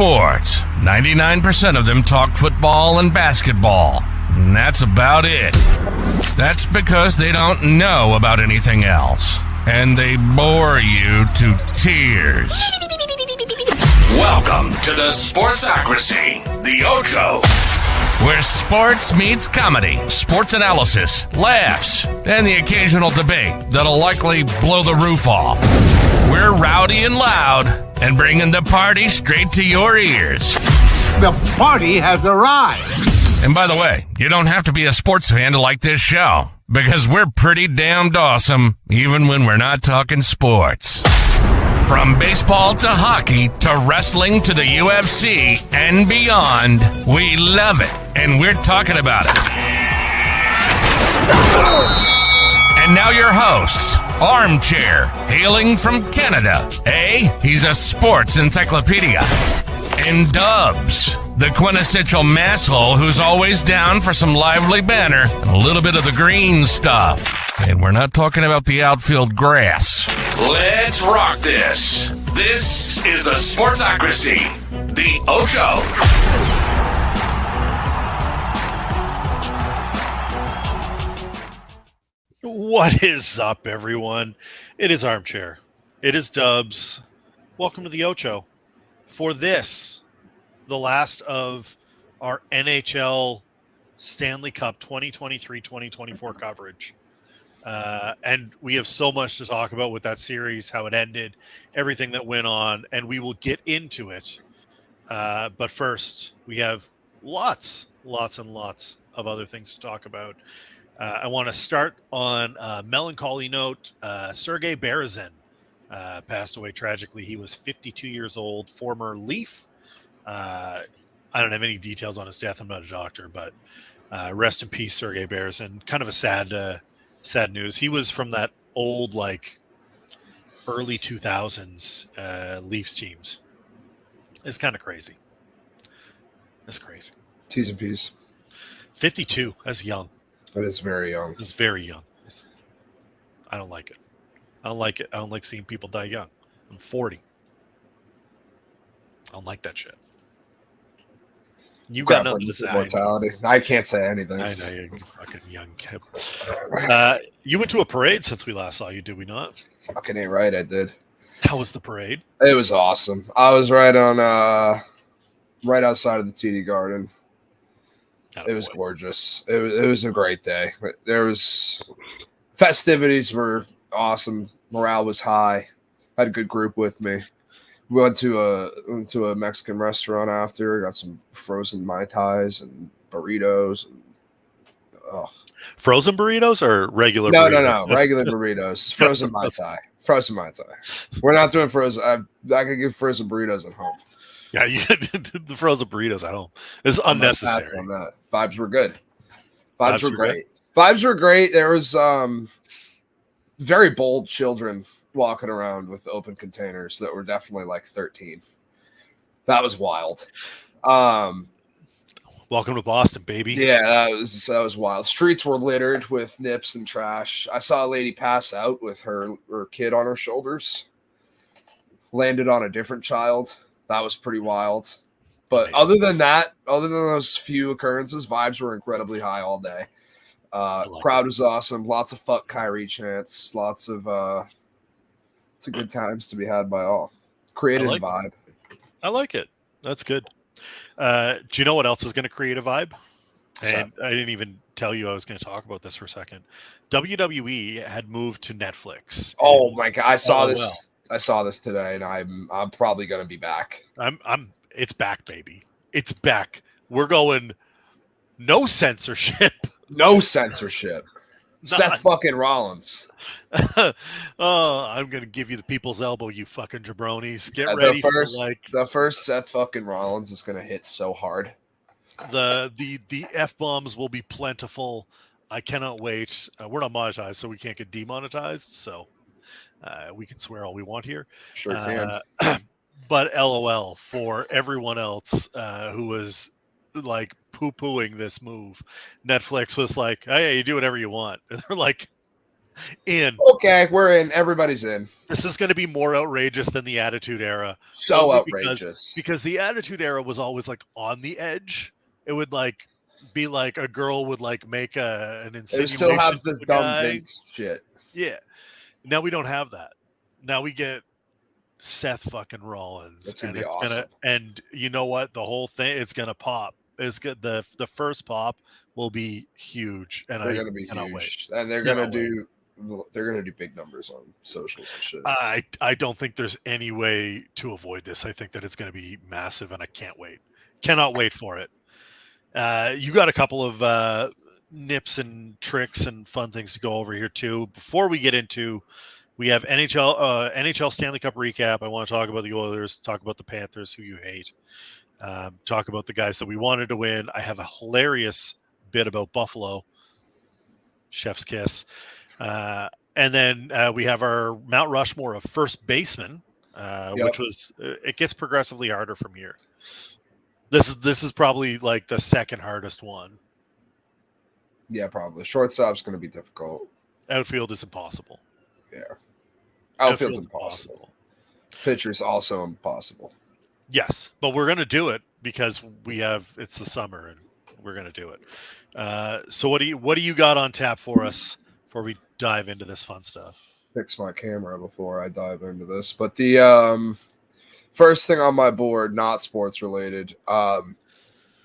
sports. 99% of them talk football and basketball. And that's about it. That's because they don't know about anything else. And they bore you to tears. Welcome to the Sportsocracy, the Ocho, where sports meets comedy, sports analysis, laughs, and the occasional debate that'll likely blow the roof off. We're rowdy and loud and bringing the party straight to your ears. The party has arrived. And by the way, you don't have to be a sports fan to like this show, because we're pretty damned awesome, even when we're not talking sports. From baseball to hockey to wrestling to the UFC and beyond, we love it, and we're talking about it. And now your hosts, Armchair, hailing from Canada. He's a sports encyclopedia. And Dubs, the quintessential masshole who's always down for some lively banter and a little bit of the green stuff. And we're not talking about the outfield grass. Let's rock this. This is the Sportsocracy, the Ocho. What is up, everyone? It is Armchair. It is Dubs. Welcome to the Ocho. For this, the last of our NHL Stanley Cup 2023-2024 coverage. And we have so much to talk about with that series, how it ended, everything that went on, and we will get into it. But first, we have lots and lots of other things to talk about. I want to start on a melancholy note. Sergei Berezin passed away tragically. He was 52 years old, former Leaf. I don't have any details on his death. I'm not a doctor, but rest in peace, Sergei Berezin. Kind of a sad news. He was from that old, early 2000s Leafs teams. It's kind of crazy. It's crazy. T's and P's. 52. That's young. That is very young. It's very young. I don't like it. I don't like it. I don't like seeing people die young. I'm 40. I don't like that shit. You got nothing to say. Mortality. I can't say anything. I know you're fucking young kid. You went to a parade since we last saw you, did we not? Fucking ain't right, I did. How was the parade? It was awesome. I was right outside of the TD Garden. It was gorgeous. It was a great day. There was festivities were awesome. Morale was high. I had a good group with me. We went to a Mexican restaurant after. Got some frozen Mai Tais and burritos. Frozen burritos or regular burritos? No. Regular burritos. Frozen Mai Tai. Frozen Mai Tai. We're not doing frozen. I could give frozen burritos at home. Yeah, you could the frozen burritos at home. It's unnecessary. On that. Vibes were good. Vibes were great. Vibes were great. There was very bold children walking around with open containers that were definitely like 13. That was wild. Welcome to Boston, baby. Yeah, that was wild. Streets were littered with nips and trash. I saw a lady pass out with her kid on her shoulders. Landed on a different child. That was pretty wild. But other than those few occurrences, vibes were incredibly high all day. Crowd was awesome. Lots of fuck Kyrie chants. Lots of good times to be had by all. Created a vibe. I like it. That's good. Do you know what else is going to create a vibe? And I didn't even tell you I was going to talk about this for a second. WWE had moved to Netflix. Oh my god! I saw this. I saw this today, and I'm probably going to be back. It's back, baby. It's back. We're going no censorship. No censorship. Seth fucking Rollins. I'm going to give you the people's elbow, you fucking jabronis. Get ready the first Seth fucking Rollins is going to hit so hard. The F-bombs will be plentiful. I cannot wait. We're not monetized, so we can't get demonetized, so we can swear all we want here. Sure can. But LOL for everyone else who was like poo-pooing this move. Netflix was like, hey, you do whatever you want. And they're like, In. Okay, we're in. Everybody's in. This is going to be more outrageous than the Attitude Era. So Only outrageous. Because the Attitude Era was always like on the edge. It would like be like a girl would like make an insinuation. They still have to the the dumb guy. Vince shit. Yeah. Now we don't have that. Now we get Seth fucking Rollins. That's gonna and be it's awesome. And you know what? The whole thing, it's gonna pop. It's good. The first pop will be huge, and They're gonna be cannot huge, wait. and they're gonna do big numbers on socials and shit. I don't think there's any way to avoid this. I think that it's going to be massive, and I can't wait. Cannot wait for it. You got a couple of nips and tricks and fun things to go over here too. Before we get into, we have NHL Stanley Cup recap. I want to talk about the Oilers, talk about the Panthers, who you hate, talk about the guys that we wanted to win. I have a hilarious bit about Buffalo. Chef's kiss. And then we have our Mount Rushmore of first baseman, which was it gets progressively harder from here. This is probably like the second hardest one. Yeah, probably. Shortstop's going to be difficult. Outfield is impossible. Yeah. Outfield's impossible. Pitcher's also impossible. Yes, but we're going to do it because it's the summer and we're going to do it. So what do you got on tap for us before we dive into this fun stuff? Fix my camera before I dive into this. But the first thing on my board, not sports related,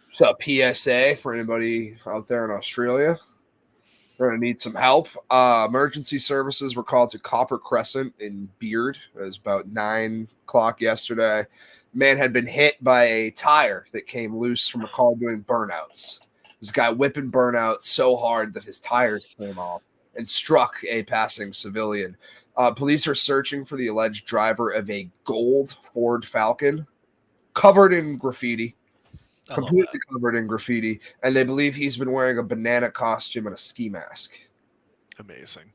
it's a PSA for anybody out there in Australia. We're going to need some help. Emergency services were called to Copper Crescent in Beard. It was about 9 o'clock yesterday. Man had been hit by a tire that came loose from a car doing burnouts. This guy whipping burnouts so hard that his tires came off and struck a passing civilian. Police are searching for the alleged driver of a gold Ford Falcon covered in graffiti, completely covered in graffiti, and they believe he's been wearing a banana costume and a ski mask. Amazing.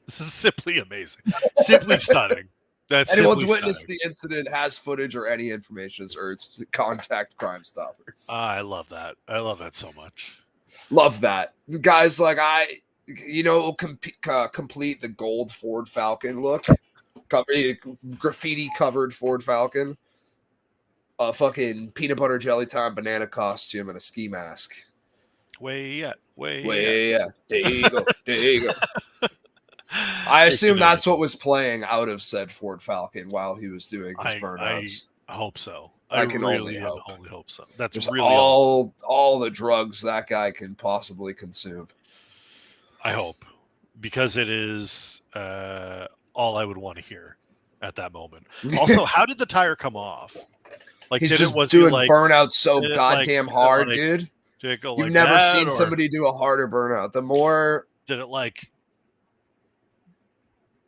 This is simply amazing. Simply stunning. That's anyone's witnessed the incident, has footage or any information is urged to contact Crime Stoppers. I love that. I love that so much. Love that. Guys like complete the gold Ford Falcon look. Graffiti covered Ford Falcon. A fucking peanut butter jelly time banana costume and a ski mask. Way yeah. There you go. There you go. I assume that's what was playing out of said Ford Falcon while he was doing his burnouts. I hope so. I can really only hope so. That's just really all the drugs that guy can possibly consume. I hope, because it is all I would want to hear at that moment. Also, how did the tire come off? Like, he's just doing burnouts so goddamn hard, dude. Did it go You've never seen somebody do a harder burnout. The more did it like?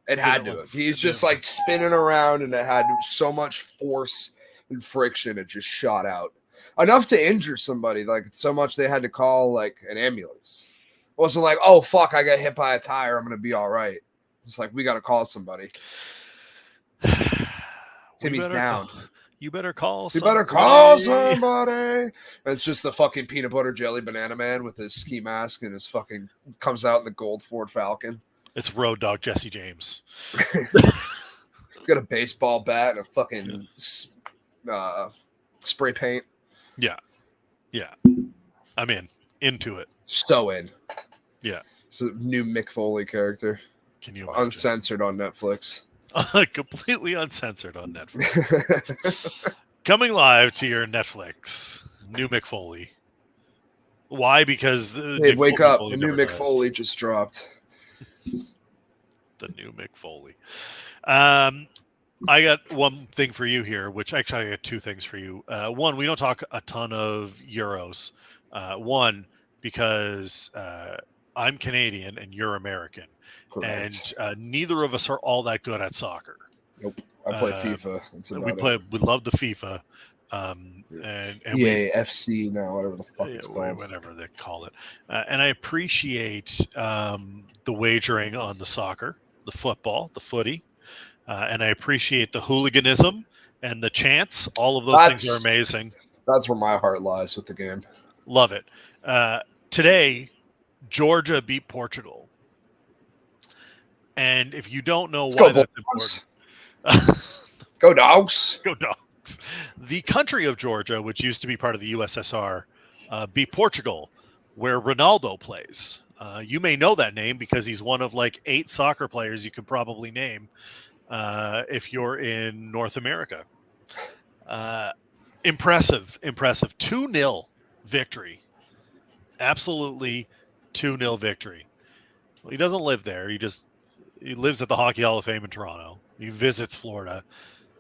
It had to. He's just like spinning around, and it had so much force and friction. It just shot out enough to injure somebody. Like so much they had to call like an ambulance. It wasn't like, oh fuck, I got hit by a tire, I'm gonna be all right. It's like we got to call somebody. Timmy's down. You better call somebody. You better call somebody. It's just the fucking peanut butter jelly banana man with his ski mask and his fucking comes out in the gold Ford Falcon. It's Road Dog Jesse James. Got a baseball bat and a fucking spray paint. Yeah. I'm into it. So in. Yeah. It's a new Mick Foley character. Can you imagine? Uncensored on Netflix. Completely uncensored on Netflix. Coming live to your Netflix, new Mick Foley. Why? Because hey, wake up! The new Mick Foley just dropped. The new Mick Foley. I got one thing for you here, which actually I got two things for you. One, we don't talk a ton of Euros. One, because I'm Canadian and you're American. Correct. And neither of us are all that good at soccer. Nope. I play FIFA. We love the FIFA. And FC now, whatever the fuck it's called. Whatever they call it. And I appreciate the wagering on the soccer, the football, the footy. And I appreciate the hooliganism and the chants. All of those things are amazing. That's where my heart lies with the game. Love it. Today, Georgia beat Portugal. And if you don't know Let's why go, that's Dogs. important, Go Dogs. go Dogs. The country of Georgia, which used to be part of the USSR, beat Portugal, where Ronaldo plays. You may know that name because he's one of like 8 soccer players you can probably name if you're in North America. Impressive. 2-0 victory. Absolutely 2-0 victory. Well, he doesn't live there. He lives at the Hockey Hall of Fame in Toronto. He visits Florida.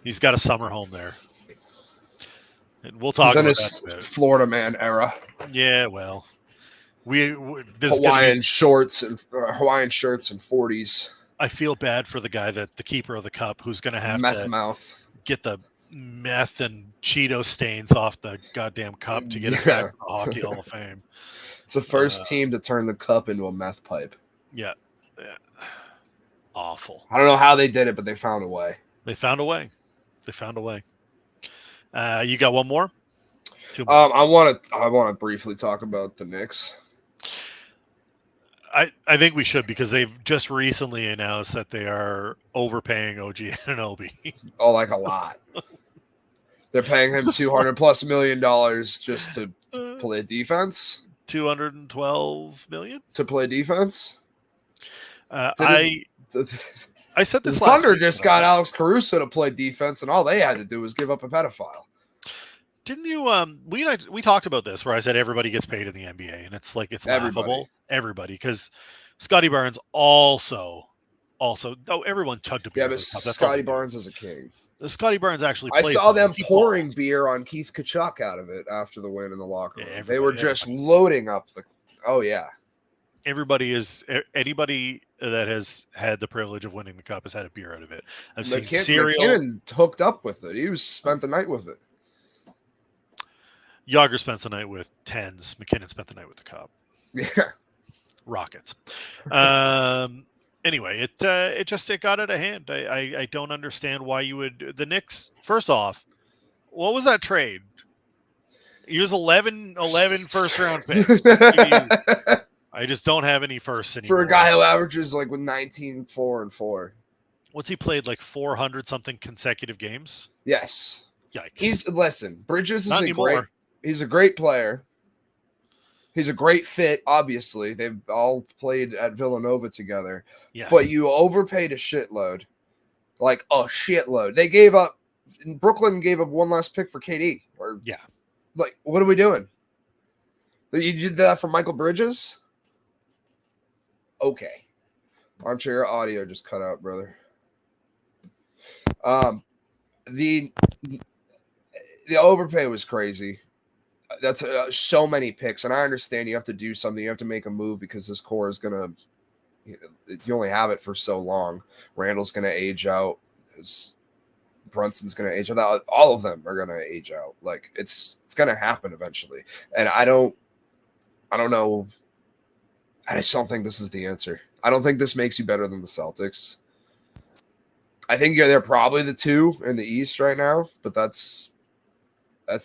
He's got a summer home there. And we'll talk He's in about his that in a bit. Florida man era. Yeah, well, this Hawaiian is shorts and Hawaiian shirts and 40s. I feel bad for the guy the keeper of the cup, who's going to have Meth to mouth. get the meth and Cheeto stains off the goddamn cup to get it back to the Hockey Hall of Fame. It's the first team to turn the cup into a meth pipe. Yeah. Awful. I don't know how they did it, but they found a way. They found a way. You got one more? 2 more. I want to briefly talk about the Knicks. I think we should, because they've just recently announced that they are overpaying OG Anunoby. Oh, like a lot. They're paying him $200+ million just to play defense. $212 million To play defense. I said this the last Thunder week, just got Alex Caruso to play defense, and all they had to do was give up a pedophile. Didn't you? We talked about this, where I said everybody gets paid in the NBA, and it's laughable. Everybody, because Scotty Barnes also. Everyone chugged a beer. Yeah, but Scotty Barnes is a king. Scotty Barnes actually. I plays saw them. them He pouring balls. beer on Keith Kachuk out of it after the win in the locker room. Yeah, They were just everybody's- loading up the. Oh yeah. Anybody that has had the privilege of winning the cup has had a beer out of it. I've seen McKinnon hooked up with it. He spent the night with it. Yager spent the night with tens. McKinnon spent the night with the cup. Yeah. Rockets. Anyway, it got out of hand. I don't understand why you would. The Knicks, first off, what was that trade? Use 11 first round picks. I just don't have any firsts anymore. For a guy who averages like with 19, 4, and 4. What's he played, like 400 something consecutive games? Yes. Yikes. Bridges Not is anymore. He's a great player. He's a great fit, obviously. They've all played at Villanova together. Yes. But you overpaid a shitload. Like a shitload. Brooklyn gave up one last pick for KD. Yeah. Like, what are we doing? You did that for Michael Bridges? Okay. Armchair audio just cut out, brother. The overpay was crazy. That's so many picks, and I understand you have to do something. You have to make a move because this core is gonna. You only have it for so long. Randall's gonna age out. Brunson's gonna age out. All of them are gonna age out. Like it's gonna happen eventually. And I don't know. I just don't think this is the answer. I don't think this makes you better than the Celtics. I think they're probably the 2 in the East right now, but that's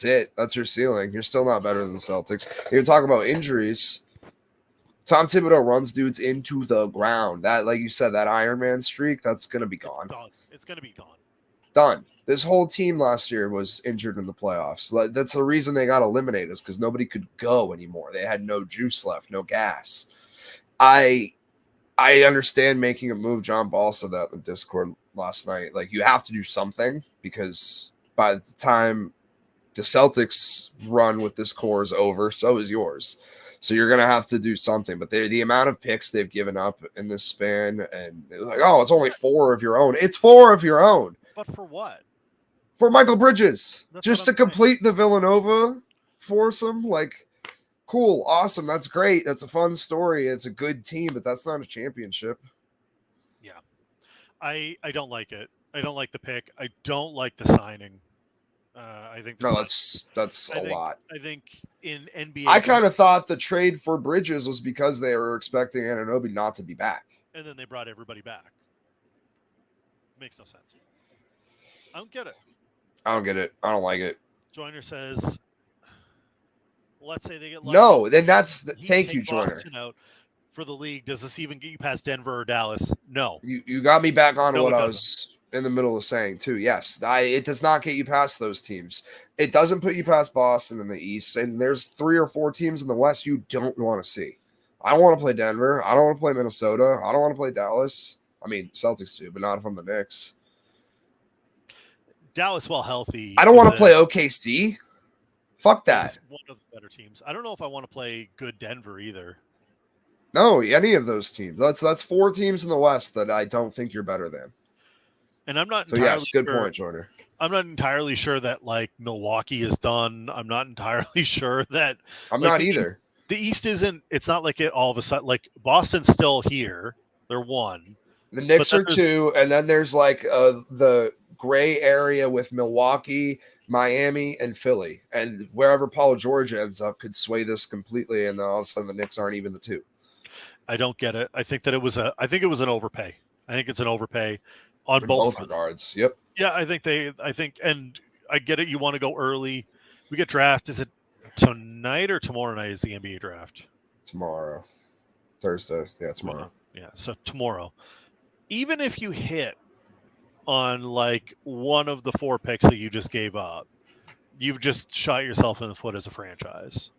it. That's your ceiling. You're still not better than the Celtics. You talk about injuries. Tom Thibodeau runs dudes into the ground. That, like you said, that Iron Man streak, that's going to be gone. It's going to be gone. Done. This whole team last year was injured in the playoffs. That's the reason they got eliminated, is because nobody could go anymore. They had no juice left, no gas. I understand making a move. John Ball said that in the Discord last night. Like, you have to do something, because by the time the Celtics run with this core is over, so is yours. So you're going to have to do something. But the amount of picks they've given up in this span, and it was like, oh, it's only 4 of your own. It's 4 of your own. But for what? For Michael Bridges. That's just what to I'm complete the Villanova foursome. Like, cool, awesome. That's great. That's a fun story. It's a good team, but that's not a championship. Yeah. I don't like it. I don't like the pick. I don't like the signing. I think that's a lot. I think in NBA, I kind of thought the trade for Bridges was because they were expecting Anunoby not to be back. And then they brought everybody back. Makes no sense. I don't get it. I don't get it. I don't like it. Joyner says, let's say they get lucky. No, then that's He'd thank take you, Joyner. Boston out for the league. Does this even get you past Denver or Dallas? No. You got me back on to No, what it I doesn't. was in the middle of saying too. Yes, it does not get you past those teams. It doesn't put you past Boston in the East, and there's 3 or 4 teams in the West you don't want to see. I don't want to play Denver. I don't want to play Minnesota. I don't want to play Dallas. I mean, Celtics do, but not if I'm the Knicks. Dallas, while healthy, I don't want to play OKC. Fuck that. is one of the better teams. I don't know if I want to play good Denver either. No, any of those teams. That's 4 teams in the West that I don't think you're better than. And I'm not So entirely yes, good sure, point, Jordan. I'm not entirely sure that like Milwaukee is done. I'm not entirely sure that I'm like, not either. The East isn't. It's not like it all of a sudden. Like Boston's still here. They're 1. The Knicks are 2, and then there's like the gray area with Milwaukee, Miami, and Philly. And wherever Paul George ends up could sway this completely, and then all of a sudden the Knicks aren't even the 2. I don't get it. I think that it was an overpay. I think it's an overpay on In both regards. Yep. Yeah, I think, and I get it. You want to go early. We get draft. Is it tonight or tomorrow night is the NBA draft? Tomorrow. Thursday. Yeah, tomorrow. Yeah, so tomorrow. Even if you hit on like one of the 4 picks that you just gave up, you've just shot yourself in the foot as a franchise.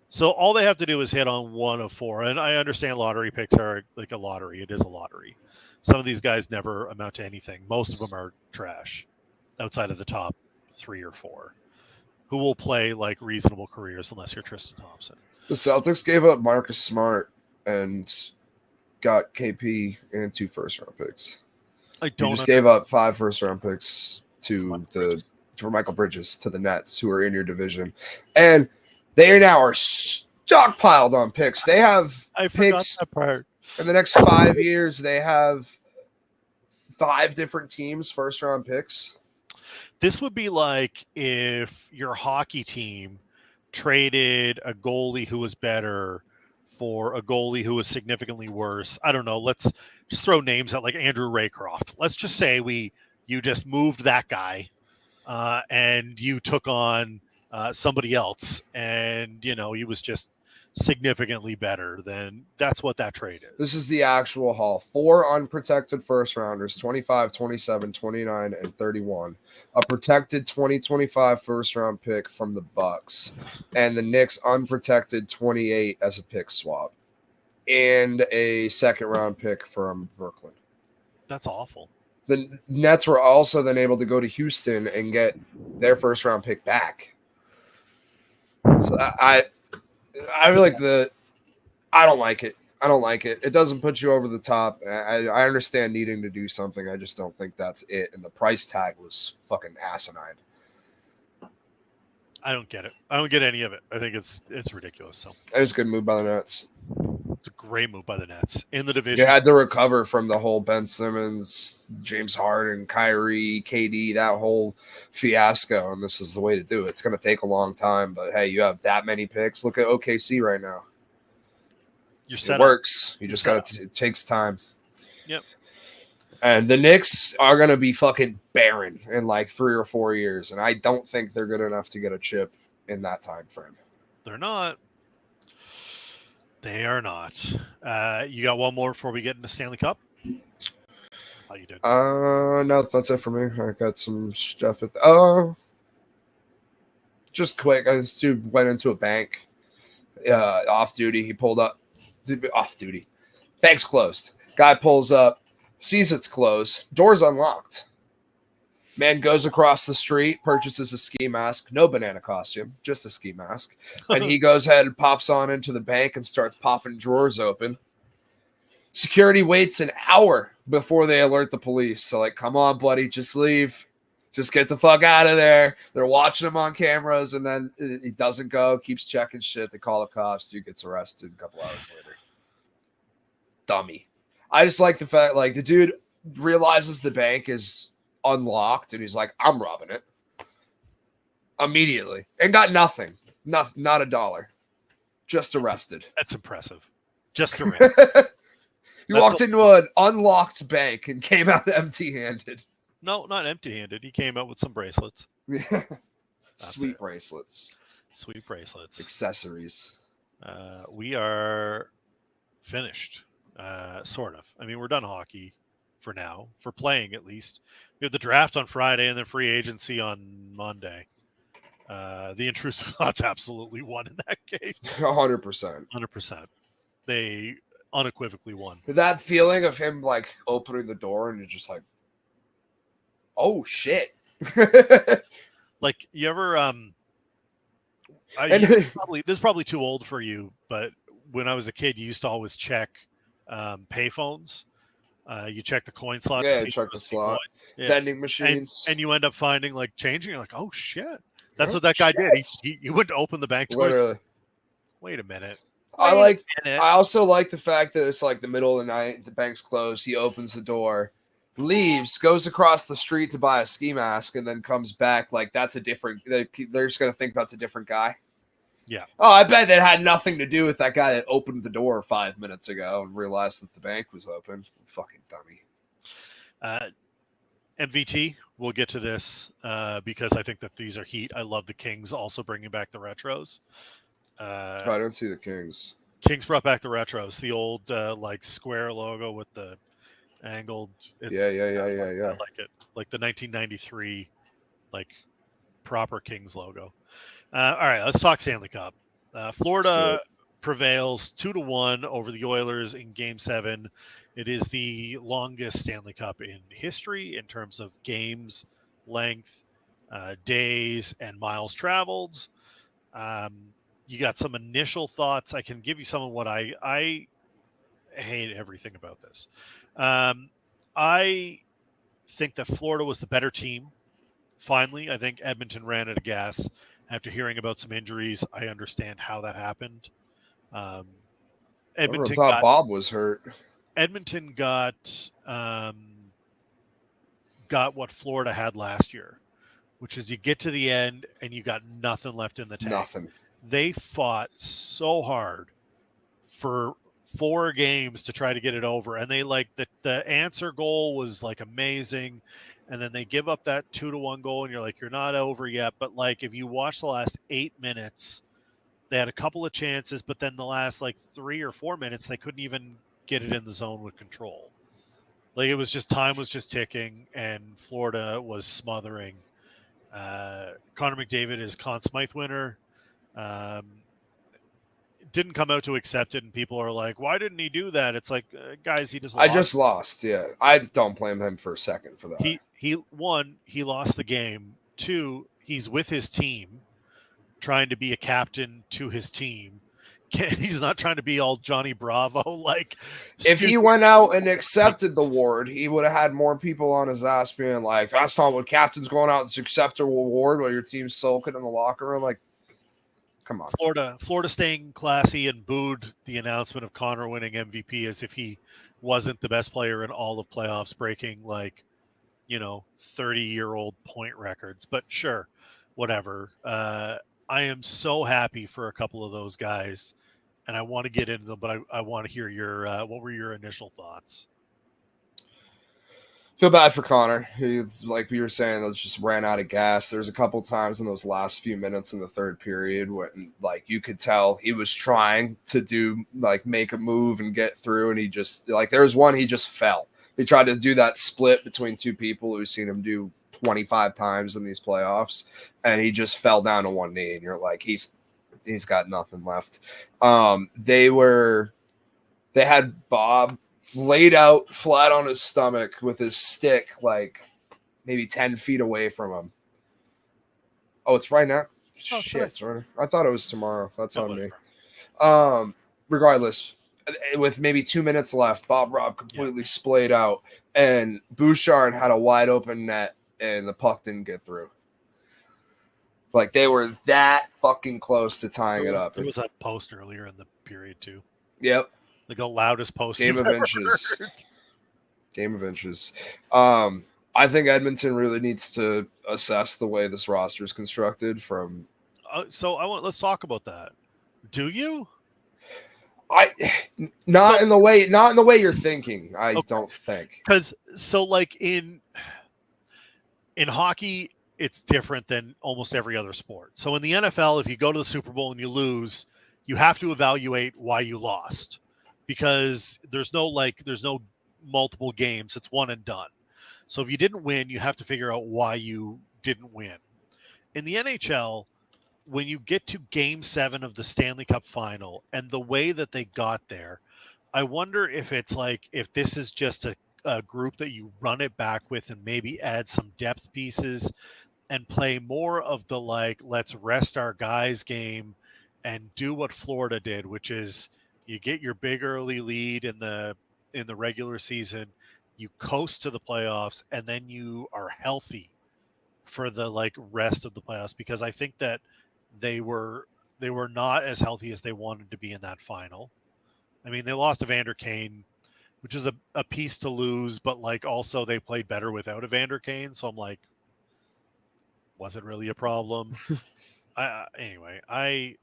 So all they have to do is hit on one of 4. And I understand lottery picks are like a lottery. It is a lottery. Some of these guys never amount to anything. Most of them are trash outside of the top 3 or 4 who will play like reasonable careers unless you're Tristan Thompson. The Celtics gave up Marcus Smart and got KP and 2 first-round picks. I don't. You just gave up 5 first-round picks for Michael Bridges to the Nets, who are in your division, and they now are stockpiled on picks. They have picks that part. In the next 5 years. They have 5 different teams' first-round picks. This would be like if your hockey team traded a goalie who was better for a goalie who was significantly worse. I don't know. Let's just throw names out like Andrew Raycroft. Let's just say you just moved that guy and you took on somebody else, and he was just significantly better. Then that's what that trade is. This is the actual haul. 4 unprotected first rounders, 25, 27, 29, and 31. A protected 2025 first round pick from the Bucks, and the Knicks unprotected 28 as a pick swap, and a second round pick from Brooklyn. That's awful. The Nets were also then able to go to Houston and get their first round pick back. So I feel like I don't like it. I don't like it. It doesn't put you over the top. I understand needing to do something. I just don't think that's it. And the price tag was fucking asinine. I don't get it. I don't get any of it. I think it's ridiculous. So it was a good move by the Nets. It's a great move by the Nets in the division. You had to recover from the whole Ben Simmons, James Harden, Kyrie, KD, that whole fiasco, and this is the way to do it. It's going to take a long time, but hey, you have that many picks. Look at OKC right now. It works. You just got to. It takes time. Yep. And the Knicks are going to be fucking barren in like 3 or 4 years, and I don't think they're good enough to get a chip in that time frame. They're not. They are not. You got one more before we get into Stanley Cup? I thought you did. No, that's it for me. I got some stuff at just quick. This dude went into a bank off duty. He pulled up off duty. Bank's closed. Guy pulls up, sees it's closed. Door's unlocked. Man goes across the street, purchases a ski mask, no banana costume, just a ski mask. And he goes ahead and pops on into the bank and starts popping drawers open. Security waits an hour before they alert the police. So like, come on, buddy, just leave. Just get the fuck out of there. They're watching him on cameras, and then he doesn't go, keeps checking shit. They call the cops. Dude gets arrested a couple hours later. Dummy. I just like the fact, like, the dude realizes the bank is unlocked, and he's like, I'm robbing it. Immediately. And got nothing. Not $1. Just arrested. That's impressive. Just arrested. He walked into an unlocked bank and came out empty-handed. No, not empty-handed. He came out with some bracelets. Sweet bracelets. Sweet bracelets. Accessories. We are finished, sort of. I mean, we're done hockey for now, for playing at least. We have the draft on Friday and then free agency on Monday. The intrusive thoughts absolutely won in that case. 100%. 100%. They unequivocally won. That feeling of him like opening the door and you're just like, oh shit. Like, you ever this is probably too old for you, but when I was a kid, you used to always check payphones. You check the coin slot. Yeah, to see check the slot. Yeah. Vending machines. And you end up finding like change, and you're like, oh shit. That's what that guy did. He went to open the bank doors. Literally. Wait a minute. I also like the fact that it's like the middle of the night, the bank's closed, he opens the door, leaves, goes across the street to buy a ski mask, and then comes back like that's a different. They're just gonna think that's a different guy. Yeah. Oh, I bet that had nothing to do with that guy that opened the door 5 minutes ago and realized that the bank was open. Fucking dummy. MVT. We'll get to this because I think that these are heat. I love the Kings also bringing back the retros. I don't see the Kings. Kings brought back the retros, the old like square logo with the angled. Yeah. I like it, like the 1993 like proper Kings logo. All right, let's talk Stanley Cup. Florida prevails 2-1 over the Oilers in Game 7. It is the longest Stanley Cup in history in terms of games, length, days, and miles traveled. You got some initial thoughts. I can give you some of what I hate everything about this. I think that Florida was the better team. Finally, I think Edmonton ran out of gas. After hearing about some injuries, I understand how that happened. Edmonton thought Bob was hurt. Edmonton got what Florida had last year, which is you get to the end and you got nothing left in the tank. Nothing. They fought so hard for 4 games to try to get it over, and they like the answer goal was like amazing. And then they give up that 2-1 goal, and you're like, you're not over yet. But like, if you watch the last 8 minutes, they had a couple of chances, but then the last like 3 or 4 minutes, they couldn't even get it in the zone with control. Like, it was just time was just ticking, and Florida was smothering. Connor McDavid is Conn Smythe winner. Didn't come out to accept it, and people are like, why didn't he do that? It's like, guys, he just lost. I just lost. Yeah. I don't blame him for a second for that. He lost the game. 2, he's with his team trying to be a captain to his team. He's not trying to be all Johnny Bravo. Like, if he went out and accepted the award, he would have had more people on his ass being like, that's not what captain's going out and accept an award while your team's sulking in the locker room. Like, come on. Florida staying classy and booed the announcement of Connor winning MVP as if he wasn't the best player in all of playoffs, breaking like, 30-year-old point records. But sure, whatever. I am so happy for a couple of those guys, and I want to get into them, but I want to hear your what were your initial thoughts? Feel bad for Connor. He's like we were saying, it just ran out of gas. There's a couple times in those last few minutes in the third period when like you could tell he was trying to do like make a move and get through, and he just like there was one he just fell. He tried to do that split between 2 people who've seen him do 25 times in these playoffs, and he just fell down to one knee, and you're like, he's got nothing left. They had Bob laid out flat on his stomach with his stick, like maybe 10 feet away from him. Oh, it's right now. Oh, shit, Jordan. I thought it was tomorrow. That's on me. Regardless, with maybe 2 minutes left, Bob Robb completely splayed out, and Bouchard had a wide open net, and the puck didn't get through. Like, they were that fucking close to tying it up. There was that post earlier in the period, too. Yep. Like the loudest post. Game of inches. Game of inches. I think Edmonton really needs to assess the way this roster is constructed from. Let's talk about that. Do you? Not in the way you're thinking. I don't think. Because like in hockey, it's different than almost every other sport. So in the NFL, if you go to the Super Bowl and you lose, you have to evaluate why you lost. because there's no multiple games. It's one and done. So if you didn't win, you have to figure out why you didn't win. In the NHL, when you get to Game 7 of the Stanley Cup Final and the way that they got there, I wonder if it's like if this is just a group that you run it back with and maybe add some depth pieces and play more of the let's rest our guys game and do what Florida did, which is you get your big early lead in the regular season, you coast to the playoffs, and then you are healthy for the rest of the playoffs, because I think that they were not as healthy as they wanted to be in that final. I mean, they lost Evander Kane, which is a piece to lose, but also they played better without Evander Kane. So I'm like, was it really a problem? Anyway, I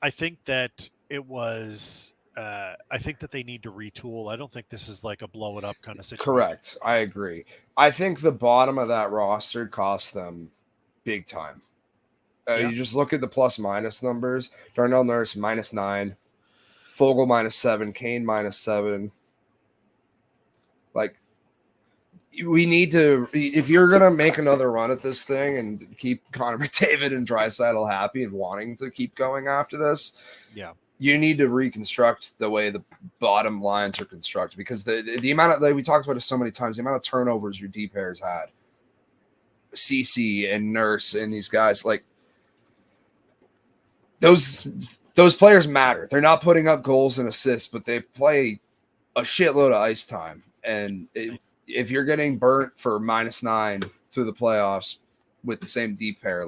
think that it was. I think that they need to retool. I don't think this is like a blow it up kind of situation. Correct. I agree. I think the bottom of that roster cost them big time. Yeah. You just look at the plus minus numbers. Darnell Nurse -9, Fogle -7, Kane -7. Like, we need to, if you're going to make another run at this thing and keep Connor McDavid and Draisaitl happy and wanting to keep going after this, you need to reconstruct the way the bottom lines are constructed, because the amount of, we talked about it so many times, the amount of turnovers your D pairs had, CC and Nurse and these guys, those players matter. They're not putting up goals and assists, but they play a shitload of ice time. And if you're getting burnt for -9 through the playoffs with the same D pair,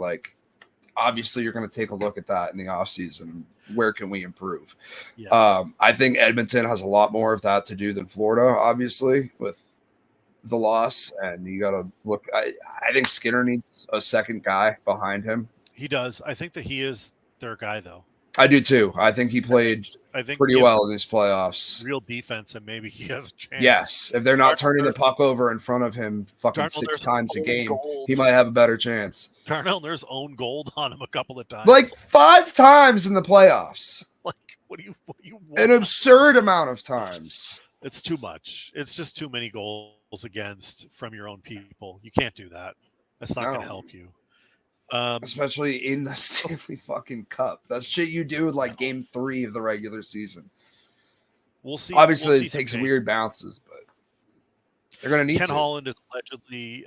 obviously you're going to take a look at that in the offseason. Where can we improve? Yeah. I think Edmonton has a lot more of that to do than Florida, obviously, with the loss. And you got to look. I think Skinner needs a second guy behind him. He does. I think that he is their guy, though. I do too. I think he played pretty well in these playoffs. Real defense, and maybe he has a chance. Yes, if they're not turning the puck over in front of him fucking 6 times a game, he might have a better chance. Darnell Nurse owned gold on him a couple of times. 5 times in the playoffs. What do you want? An absurd amount of times. It's too much. It's just too many goals against from your own people. You can't do that. That's not going to help you. Especially in the Stanley fucking Cup. That's shit you do with Game 3 of the regular season. We'll see. Obviously, it takes weird bounces, but they're going to need Ken Holland is allegedly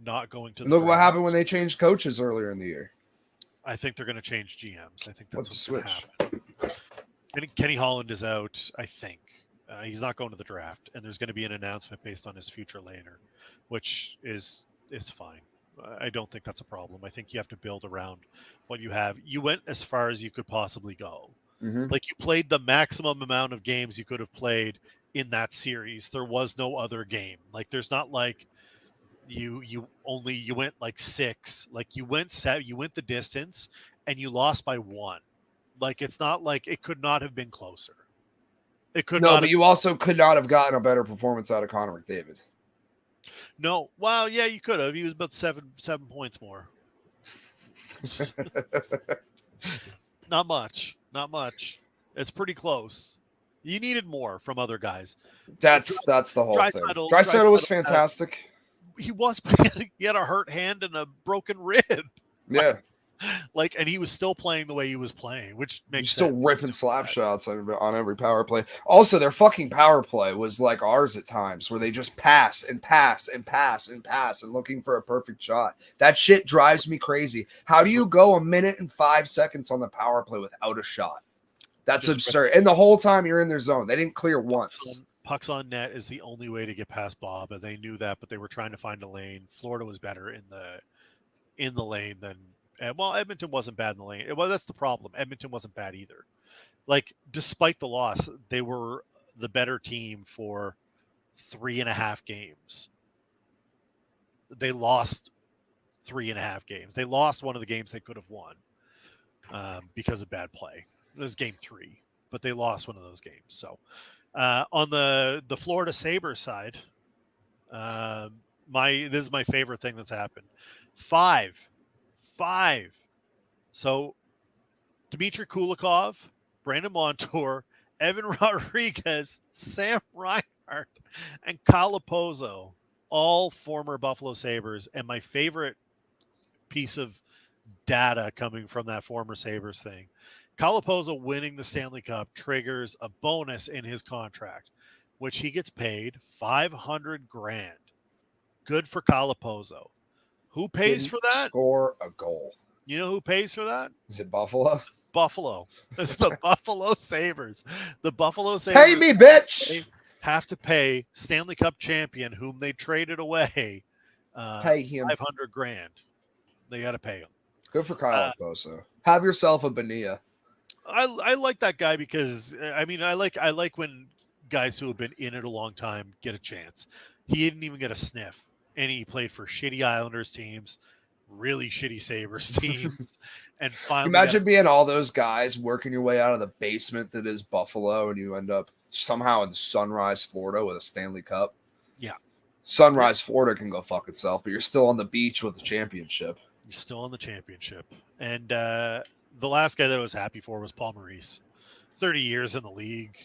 not going to. Look what happened when they changed coaches earlier in the year. I think they're going to change GMs. I think that's what's going to happen. Kenny Holland is out, I think. He's not going to the draft, and there's going to be an announcement based on his future later, which is fine. I don't think that's a problem. I think you have to build around what you have. You went as far as you could possibly go. Mm-hmm. You played the maximum amount of games you could have played in that series. There was no other game. There's not you went 6. You went 7. You went the distance, and you lost by 1. It's not it could not have been closer. It could not. No, but you also could not have gotten a better performance out of Connor McDavid. No. Well, yeah, you could have. He was about 7 points more. Not much. It's pretty close. You needed more from other guys. That's the whole thing. Draisaitl was fantastic. He was, but he had a hurt hand and a broken rib. Yeah. And he was still playing the way he was playing, which makes sense. Still ripping slap shots on every power play. Also, their fucking power play was like ours at times, where they just pass and pass and pass and pass and looking for a perfect shot. That shit drives me crazy. How do you go 1 minute and 5 seconds on the power play without a shot? That's absurd. And the whole time you're in their zone, they didn't clear once. Pucks on net is the only way to get past Bob, and they knew that, but they were trying to find a lane. Florida was better in the lane than. Well, Edmonton wasn't bad in the lane. Well, that's the problem. Edmonton wasn't bad either. Despite the loss, they were the better team for 3.5 games. They lost 3.5 games. They lost one of the games they could have won because of bad play. It was game 3, but they lost one of those games. So on the Florida Sabres side, this is my favorite thing that's happened. 5. So Dmitry Kulikov Brandon Montour, Evan Rodriguez, Sam Reinhart, and Calapozo, all former Buffalo Sabres. And my favorite piece of data coming from that former Sabres thing, Calapozo winning the Stanley Cup triggers a bonus in his contract, which he gets paid $500,000. Good for Calapozo. Who pays Didn't for that? Score a goal. You know who pays for that? Is it Buffalo? It's Buffalo. It's the Buffalo Sabres. The Buffalo Sabres Pay me, bitch. have to pay Stanley Cup champion, whom they traded away, Pay him $500,000. They got to pay him. Good for Kyle Bosa. Have yourself a Bonilla. I like that guy because I like when guys who have been in it a long time get a chance. He didn't even get a sniff, and he played for shitty Islanders teams, really shitty Sabres teams, and finally Imagine being all those guys working your way out of the basement that is Buffalo, and you end up somehow in Sunrise, Florida, with a Stanley Cup. Yeah, Sunrise, Florida can go fuck itself, but you're still on the beach with the championship. You're still on the championship. And the last guy that I was happy for was Paul Maurice. 30 years in the league.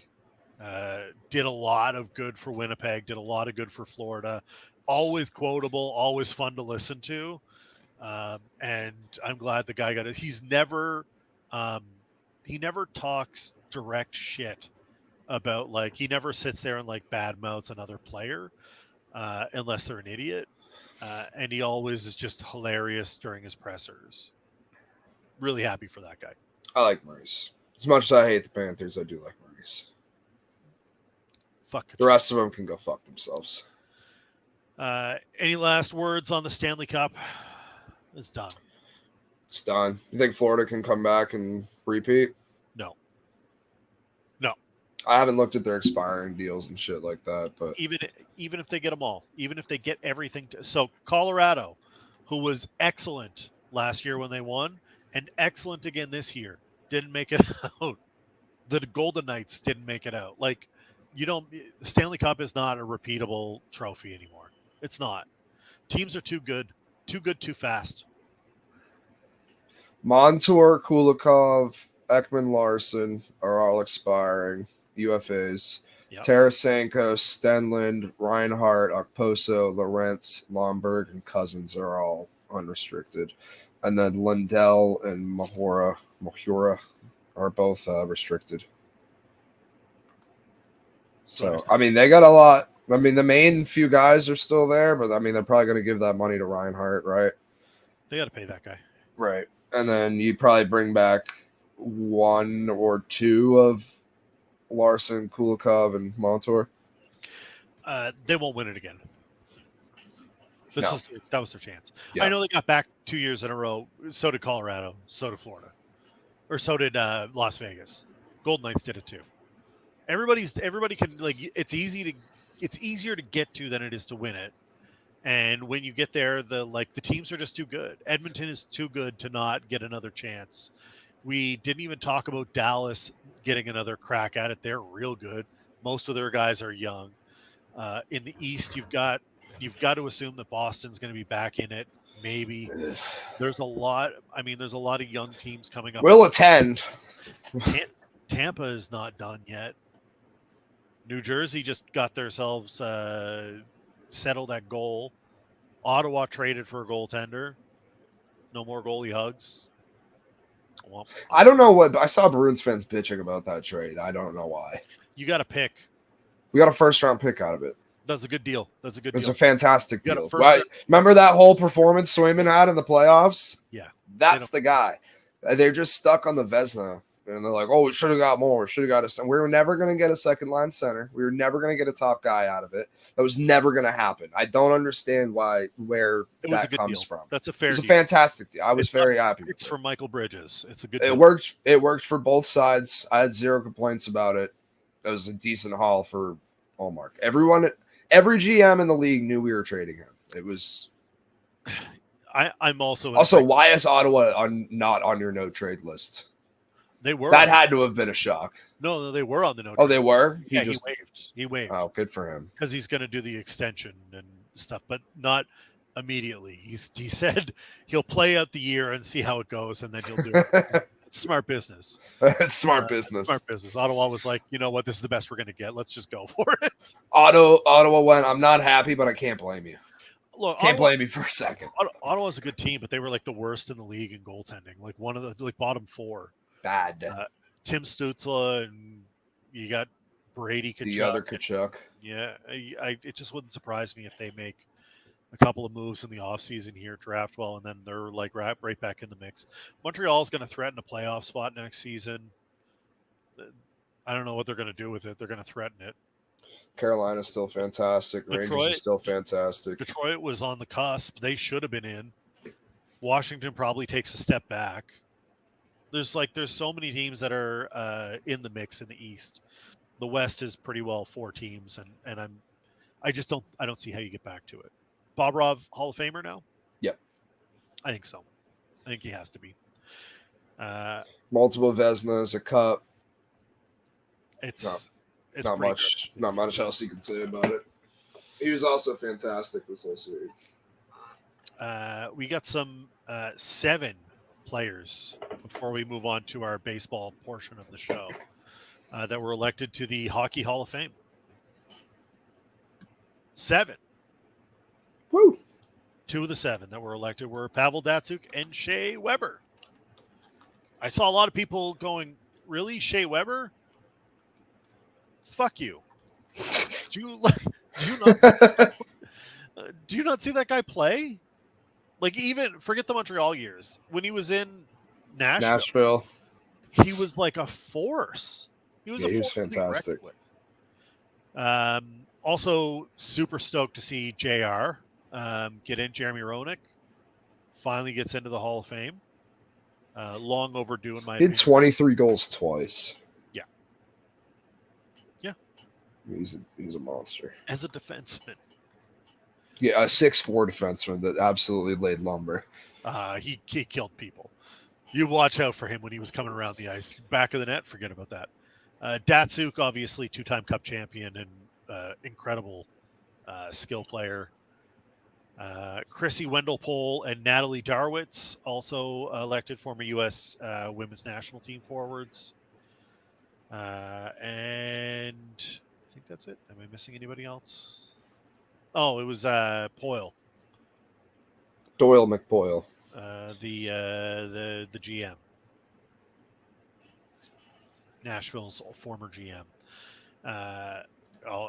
Did a lot of good for Winnipeg. Did a lot of good for Florida. Always quotable. Always fun to listen to. And I'm glad the guy got it. He never talks direct shit about, like, he never sits there and like badmouths another player unless they're an idiot. And he always is just hilarious during his pressers. Really happy for that guy. I like Maurice. As much as I hate the Panthers, I do like Maurice. Fuck. The rest of them can go fuck themselves. Any last words on the Stanley Cup? It's done. It's done. You think Florida can come back and repeat? No. I haven't looked at their expiring deals and shit like that, but Even if they get them all, even if they get everything so Colorado, who was excellent last year when they won, and excellent again this year, didn't make it out. The Golden Knights didn't make it out. Like, the Stanley Cup is not a repeatable trophy anymore. It's not. Teams are too good, too fast. Montour, Kulikov, Ekman Larson are all expiring. UFAs. Yep. Tarasenko, Stenlund, Reinhardt, Okposo, Lorentz, Lomberg, and Cousins are all unrestricted. And then Lundell and Mahura are both restricted. So, I mean, they got a lot. I mean, the main few guys are still there, but I mean, they're probably going to give that money to Reinhardt, right? They got to pay that guy. Right. And then you probably bring back one or two of Larson, Kulikov, and Montour. They won't win it again. That was their chance. Yeah. I know they got back 2 years in a row. So did Colorado. So did Florida, or so did Las Vegas. Golden Knights did it too. Everybody can, like, it's easier to get to than it is to win it. And when you get there, the teams are just too good. Edmonton is too good to not get another chance. We didn't even talk about Dallas getting another crack at it. They're real good. Most of their guys are young. In the East, you've got to assume that Boston's going to be back in it. Maybe. There's a lot of young teams coming up. We'll attend. Tampa is not done yet. New Jersey just got themselves settled at goal. Ottawa traded for a goaltender. No more goalie hugs. Well, I don't know what I saw Bruins fans bitching about that trade. I don't know why. You got to pick. We got a first-round pick out of it. That's a good deal. It's a fantastic deal. Right? Remember that whole performance Swayman had in the playoffs? Yeah. That's the guy. They're just stuck on the Vezina. And they're like, oh, we should have got more. Should have got us. And we were never going to get a second-line center. We were never going to get a top guy out of it. That was never going to happen. I don't understand where that comes from. That's a fair deal. It was a fantastic deal. I was very happy with it. It's for Michael Bridges. It's a good deal. It worked for both sides. I had zero complaints about it. It was a decent haul for Allmark. Every GM in the league knew we were trading him. It was. I'm also. Why is Ottawa not on your no trade list? They were. That had to have been a shock. No, they were on the no. Oh, they were. He waived. Oh, good for him. Because he's going to do the extension and stuff, but not immediately. He said he'll play out the year and see how it goes, and then he'll do it. Smart business. It's smart business. Smart business. Ottawa was like, you know what? This is the best we're going to get. Let's just go for it. Ottawa went, I'm not happy, but I can't blame you. Look, Can't blame you for a second. Ottawa's a good team, but they were like the worst in the league in goaltending. Like one of the bottom four. Bad. Tim Stützle, and you got Brady Tkachuk. The other Tkachuk. Yeah, it just wouldn't surprise me if they make a couple of moves in the offseason here, draft well, and then they're like right back in the mix. Montreal's going to threaten a playoff spot next season. I don't know what they're going to do with it. They're going to threaten it. Carolina's still fantastic. Rangers are still fantastic. Detroit was on the cusp. They should have been in. Washington probably takes a step back. There's so many teams that are in the mix in the East. The West is pretty well 4 teams, and I don't see how you get back to it. Bobrov, Hall of Famer now? Yep. I think so. I think he has to be. Multiple Vezinas, a cup. It's not much else you can say about it. He was also fantastic this whole series. We got some 7 players before we move on to our baseball portion of the show that were elected to the Hockey Hall of Fame. 7. Woo! 2 of the 7 that were elected were Pavel Datsyuk and Shea Weber. I saw a lot of people going, really, Shea Weber? Fuck you. Do you not see that guy play? Like, even forget the Montreal years. When he was in Nashville, he was like a force. He was fantastic. Also, super stoked to see JR get in. Jeremy Roenick finally gets into the Hall of Fame. Long overdue in my opinion. 23 goals twice. Yeah. He's a monster. As a defenseman. Yeah, a 6'4" defenseman that absolutely laid lumber. He killed people. You watch out for him when he was coming around the ice. Back of the net, forget about that. Datsyuk, obviously 2-time Cup champion and incredible skill player. Chrissy Wendell-Pole and Natalie Darwitz, also elected former U.S. women's national team forwards. And I think that's it. Am I missing anybody else? Oh, it was Poyle. Doyle McPoyle. The GM. Nashville's former GM.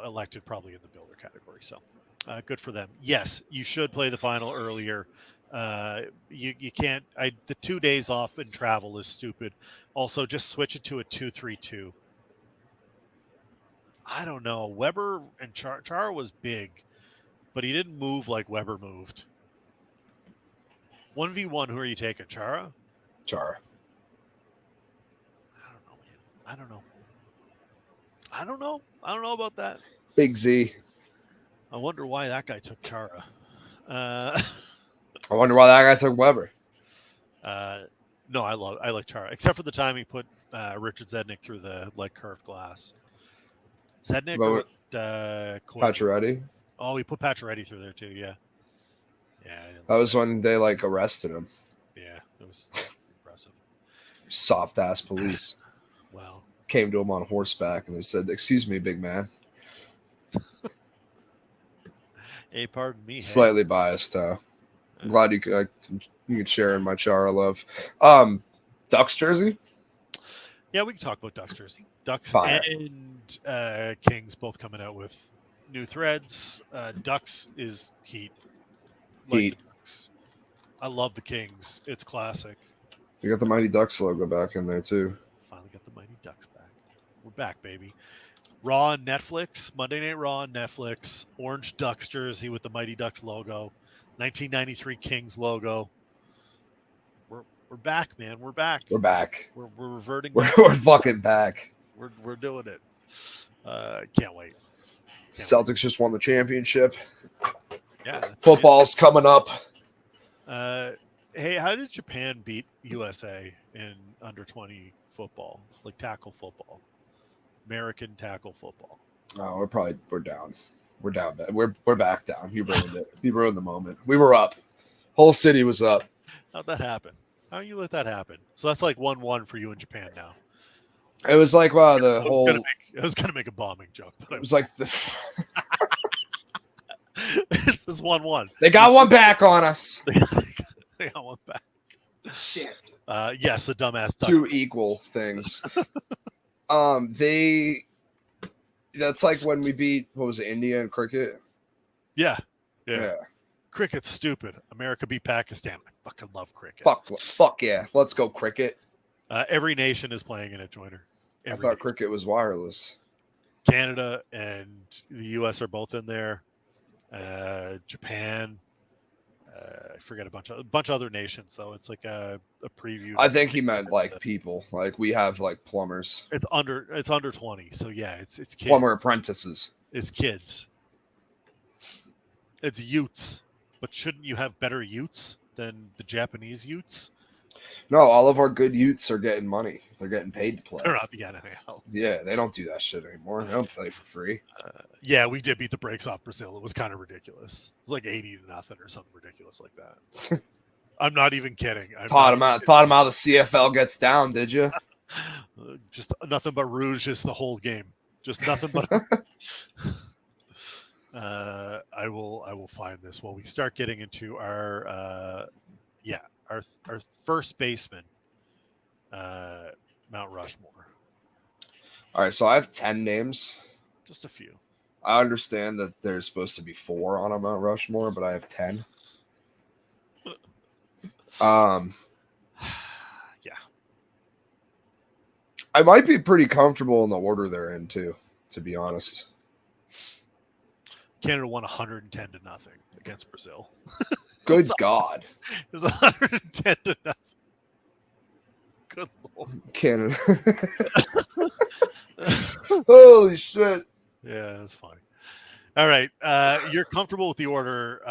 Elected probably in the builder category. So good for them. Yes, you should play the final earlier. You can't. The 2 days off in travel is stupid. Also, just switch it to a 2-3-2. I don't know. Weber and Chara was big, but he didn't move like Weber moved. 1v1, who are you taking? Chara? Chara. I don't know, man. I don't know about that. Big Z. I wonder why that guy took Chara. I wonder why that guy took Weber. No, I like Chara, except for the time he put Richard Zednik through the curved glass. Zednik or Pacioretty? Oh, he put Pacioretty through there too. Yeah. That was when they arrested him. Yeah, it was impressive. Soft ass police. Well, came to him on horseback and they said, "Excuse me, big man." Hey, pardon me. Slightly biased. I'm glad you could share in my Chara love. Ducks jersey. Yeah, we can talk about Ducks jersey. Ducks Fire. And Kings both coming out with new threads. Ducks is heat. Heat. Ducks. I love the Kings. It's classic. You got the Mighty Ducks logo back in there too. Finally got the Mighty Ducks back. We're back, baby. Raw on Netflix. Monday Night Raw on Netflix. Orange Ducks jersey with the Mighty Ducks logo. 1993 Kings logo. We're back, man. We're back. We're back. We're reverting. We're fucking back. We're doing it. Can't wait. Celtics just won the championship. Yeah. Football's coming up. Hey, how did Japan beat USA in under 20 football, like tackle football, American tackle football? Oh, we're down. We're down. We're back down. You ruined it. You ruined the moment. We were up. Whole city was up. How'd that happen? How you let that happen? So that's like 1-1 for you in Japan now. It was like the I whole. was gonna make a bombing joke, but It was like this is 1-1. they got one back on us. They got one back. Shit. Yes, the dumbass duck. Two equal things. That's like when we beat what was it, India in cricket. Yeah. Cricket's stupid. America beat Pakistan. I fucking love cricket. Fuck yeah. Let's go cricket. Every nation is playing in it, Joiner. I thought cricket was wireless. Canada and the U.S. are both in there. Japan. I forget a bunch of other nations. So it's like a preview. I think he meant like people. Like we have like plumbers. It's under 20. So yeah, it's kids. Plumber apprentices. It's kids. It's Utes. But shouldn't you have better Utes than the Japanese Utes? No, all of our good Utes are getting money. They're getting paid to play. They're not the NHL. Yeah, they don't do that shit anymore. They don't play for free. Yeah, we did beat the brakes off Brazil. It was kind of ridiculous. It was like 80-0 or something ridiculous like that. I'm not even kidding. Taught him how the CFL gets down, did you? Just nothing but rouge is the whole game. Just nothing but. I will find this while we start getting into our first baseman, Mount Rushmore. All right, so I have 10 names. Just a few. I understand that there's supposed to be 4 on a Mount Rushmore, but I have 10. Yeah. I might be pretty comfortable in the order they're in too, to be honest. Canada won 110-0 against Brazil. Good God. It was 110-0. Good Lord. Canada. Holy shit. Yeah, that's funny. All right. You're comfortable with the order.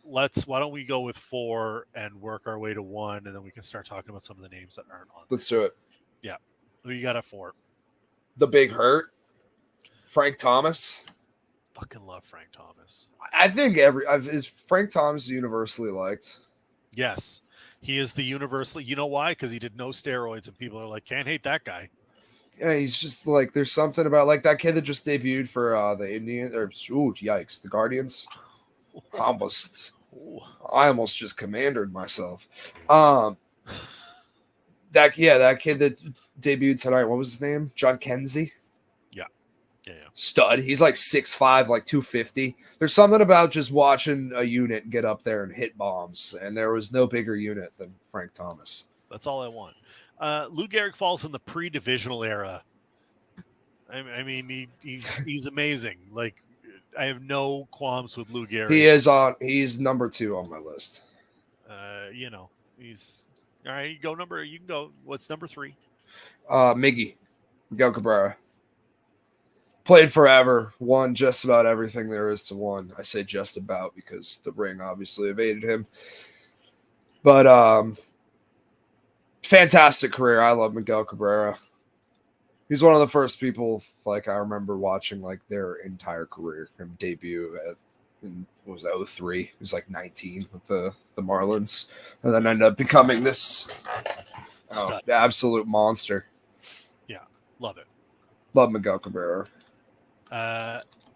Why don't we go with 4 and work our way to 1, and then we can start talking about some of the names that aren't on. Let's do it. Yeah. Who you got at 4? The Big Hurt. Frank Thomas. Fucking love Frank Thomas. I think is Frank Thomas universally liked. Yes. He is the universally. You know why? Because he did no steroids, and people are like, can't hate that guy. Yeah, he's just like, there's something about like that kid that just debuted for the Indians, the Guardians. I almost just commandered myself. That kid that debuted tonight, what was his name? John Kenzie. Yeah. Stud. He's like 6'5", like 250. There's something about just watching a unit get up there and hit bombs, and there was no bigger unit than Frank Thomas. That's all I want. Lou Gehrig falls in the pre-divisional era. I mean, he's amazing. Like, I have no qualms with Lou Gehrig. He's number 2 on my list. He's all right. You can go. What's number 3? Miguel Cabrera. Played forever, won just about everything there is to win. I say just about because the ring obviously evaded him. But fantastic career. I love Miguel Cabrera. He's one of the first people like I remember watching like their entire career. Him debut in 03. He was like 19 with the Marlins, and then ended up becoming this absolute monster. Yeah, love it. Love Miguel Cabrera.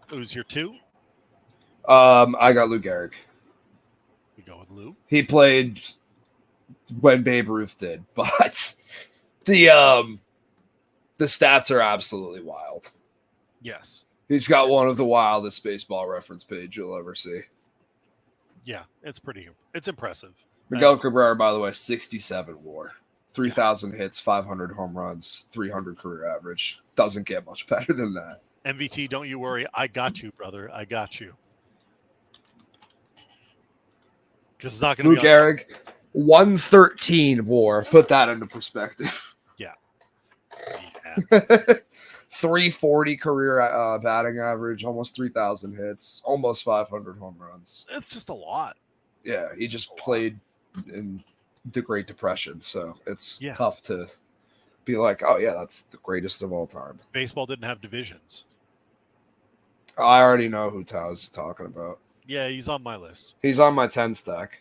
Who's your 2? I got Lou Gehrig. We go with Lou. He played when Babe Ruth did, but the stats are absolutely wild. Yes. He's got one of the wildest baseball reference page you'll ever see. Yeah, it's impressive. Miguel Cabrera, by the way, 67 WAR, 3,000 hits, 500 home runs, 300 career average. Doesn't get much better than that. MVT, don't you worry. I got you, brother. I got you. Because it's not going to be. Lou Gehrig, 113 WAR. Put that into perspective. Yeah. 340 career batting average, almost 3,000 hits, almost 500 home runs. That's just a lot. Yeah, he just played in the Great Depression, so it's tough to be like, oh yeah, that's the greatest of all time. Baseball didn't have divisions. I already know who Tao's talking about. Yeah, he's on my list. He's on my 10 stack.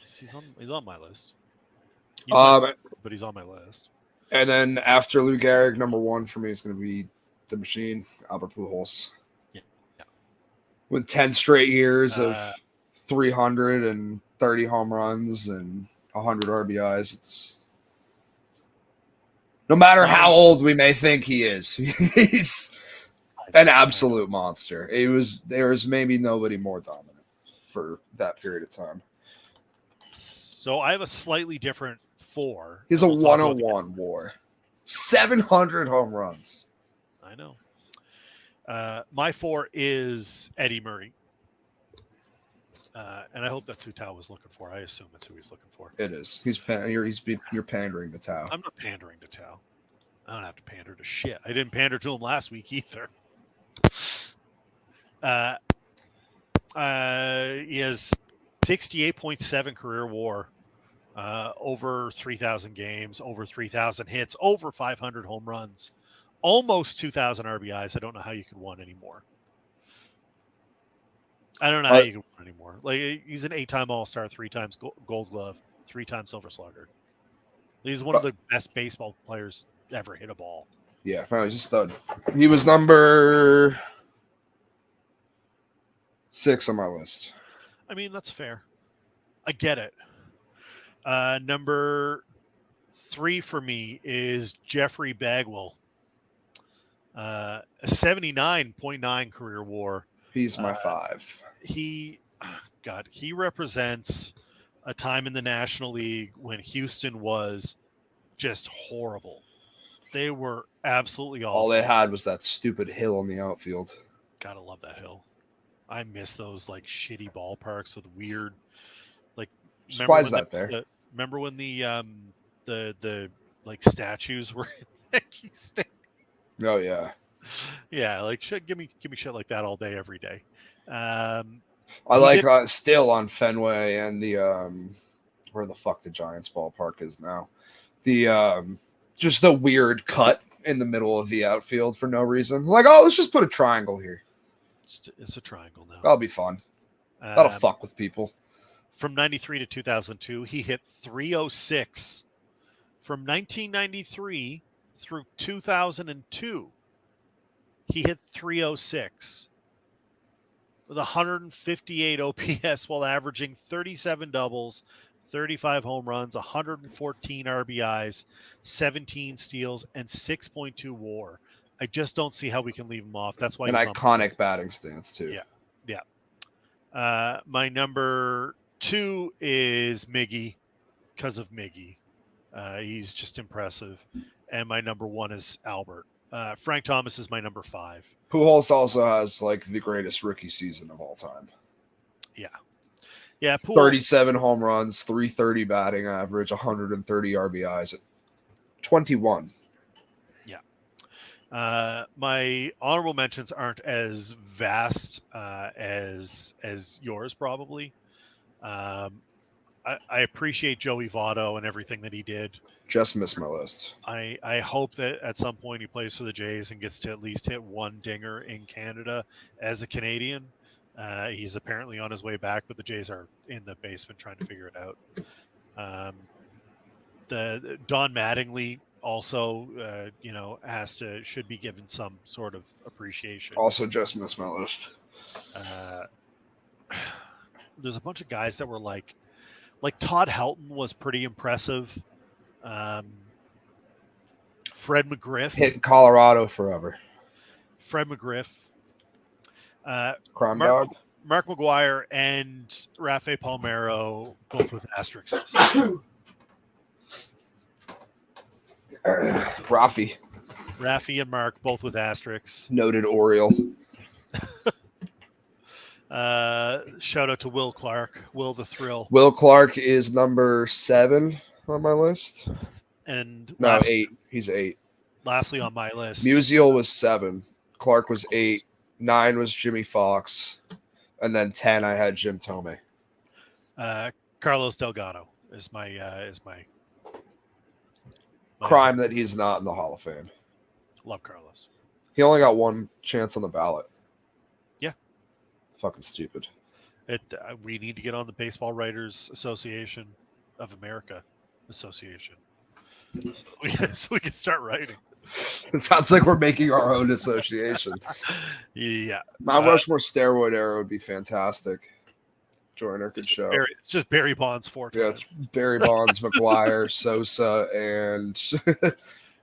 He's on my list. He's not, but he's on my list. And then after Lou Gehrig, number 1 for me is going to be the machine, Albert Pujols. Yeah. With 10 straight years of 330 home runs and 100 RBIs, it's no matter how old we may think he is, he's an absolute monster. There was maybe nobody more dominant for that period of time. So I have a slightly different 4. He's a 101 WAR, 700 home runs. I know. My 4 is Eddie Murray. And I hope that's who Tao was looking for. I assume that's who he's looking for. It is. You're pandering to Tao. I'm not pandering to Tao. I don't have to pander to shit. I didn't pander to him last week either. He has 68.7 career WAR, over 3,000 games, over 3,000 hits, over 500 home runs, almost 2,000 RBIs. I don't know how you could want any more. I don't know how you can win anymore. Like, he's an 8-time All-Star, 3 times Gold Glove, 3 times Silver Slugger. He's one of the best baseball players ever hit a ball. Yeah, no, he's a stud. He was number 6 on my list. I mean, that's fair. I get it. Number 3 for me is Jeffrey Bagwell. A 79.9 career WAR. He's my 5. He represents a time in the National League when Houston was just horrible. They were absolutely awful. All they had was that stupid hill in the outfield. Gotta love that hill. I miss those like shitty ballparks with weird, like. Why is that there? Remember when the like statues were in Yankee Stadium? Oh yeah. Yeah, like give me shit like that all day, every day. I like still on Fenway and the where the fuck the Giants ballpark is now. The just the weird cut in the middle of the outfield for no reason. Like, oh, let's just put a triangle here. It's a triangle now. That'll be fun. That'll fuck with people. From 93 to 2002, he hit 306. From 1993 through 2002, he hit 306 with 158 OPS while averaging 37 doubles, 35 home runs, 114 RBIs, 17 steals, and 6.2 WAR. I just don't see how we can leave him off. That's why an iconic batting stance too. Yeah. My number 2 is Miggy, because of Miggy. He's just impressive. And my number 1 is Albert. Frank Thomas is my number 5. Pujols also has like the greatest rookie season of all time. Yeah. Pujols, 37 home runs, 330 batting average, 130 RBIs at 21. Yeah. My honorable mentions aren't as vast as yours probably. I appreciate Joey Votto and everything that he did. Just missed my list. I hope that at some point he plays for the Jays and gets to at least hit one dinger in Canada as a Canadian. He's apparently on his way back, but the Jays are in the basement trying to figure it out. The Don Mattingly also, should be given some sort of appreciation. Also just missed my list. There's a bunch of guys that were like Todd Helton was pretty impressive. Fred McGriff. Hitting Colorado forever. Fred McGriff. Crime Dog. Mark McGuire and Rafael Palmeiro, both with asterisks. Rafi and Mark, both with asterisks. Noted Oriole. Shout out to Will Clark. Will the Thrill. Will Clark is number 7 on my list. And 8. He's 8. Lastly on my list. Musial was 7. Clark was 8. 9 was Jimmy Fox. And then 10 I had Jim Thome. Carlos Delgado is my crime that he's not in the Hall of Fame. Love Carlos. He only got one chance on the ballot. Yeah. Fucking stupid. We need to get on the Baseball Writers Association of America. association. So we can start writing. It sounds like we're making our own association. Yeah. Mount Rushmore steroid era would be fantastic. Joiner could show. It's just Barry Bonds 4 times. Yeah, it's Barry Bonds, McGuire, Sosa, and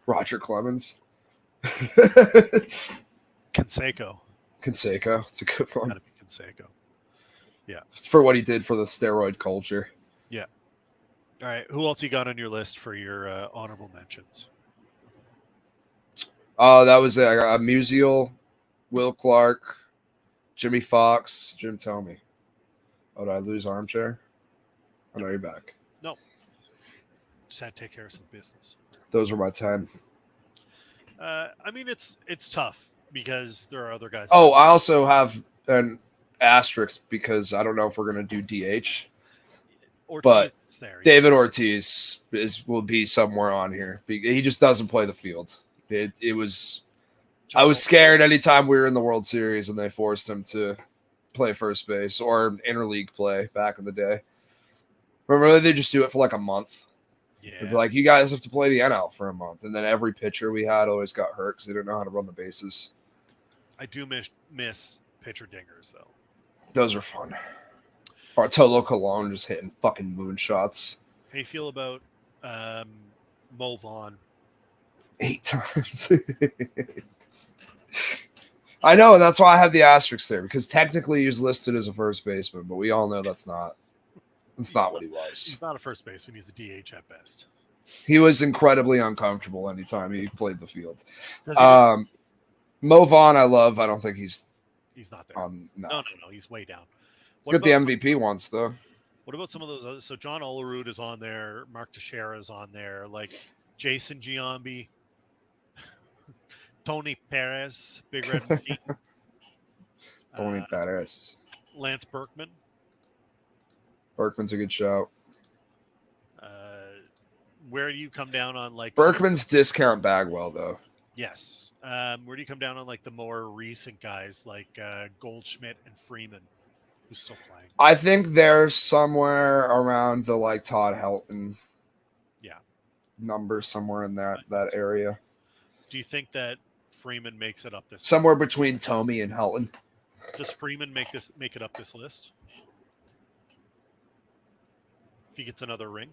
Roger Clemens. Canseco. It's a good one. Gotta be Canseco. Yeah. It's for what he did for the steroid culture. Yeah. All right. Who else you got on your list for your honorable mentions? That was it. I got Musial, Will Clark, Jimmy Fox, Jim Thome. Oh, did I lose Armchair? Oh, no, you're back. No. Just had to take care of some business. Those were my 10. I mean, it's tough because there are other guys. Oh, I also have an asterisk because I don't know if we're going to do DH. Ortiz but is there. David Ortiz will be somewhere on here. He just doesn't play the field. It was. I was scared anytime we were in the World Series and they forced him to play first base or interleague play back in the day. Remember, they just do it for like a month. Yeah. They'd be like, you guys have to play the NL for a month. And then every pitcher we had always got hurt because they didn't know how to run the bases. I do miss pitcher dingers, though. Those are fun. Bartolo Colon just hitting fucking moonshots. How do you feel about Mo Vaughn? 8 times. I know, and that's why I have the asterisk there, because technically he was listed as a first baseman, but we all know that's not what he was. He's not a first baseman. He's a DH at best. He was incredibly uncomfortable anytime he played the field. Mo Vaughn, I love. I don't think he's not there. No. He's way down. Got the MVP once, though. What about some of those others? So John Olerud is on there. Mark Teixeira is on there. Like Jason Giambi. Tony Perez, Big Red Machine. Tony Perez. Lance Berkman. Berkman's a good shout. Where do you come down on like Berkman's discount Bagwell, though? Yes. Where do you come down on like the more recent guys like Goldschmidt and Freeman, who's still playing? I think they're somewhere around the like Todd Helton number, somewhere in that area. Do you think that Freeman makes it up this somewhere between Thome and Helton? Does Freeman make it up this list? If he gets another ring,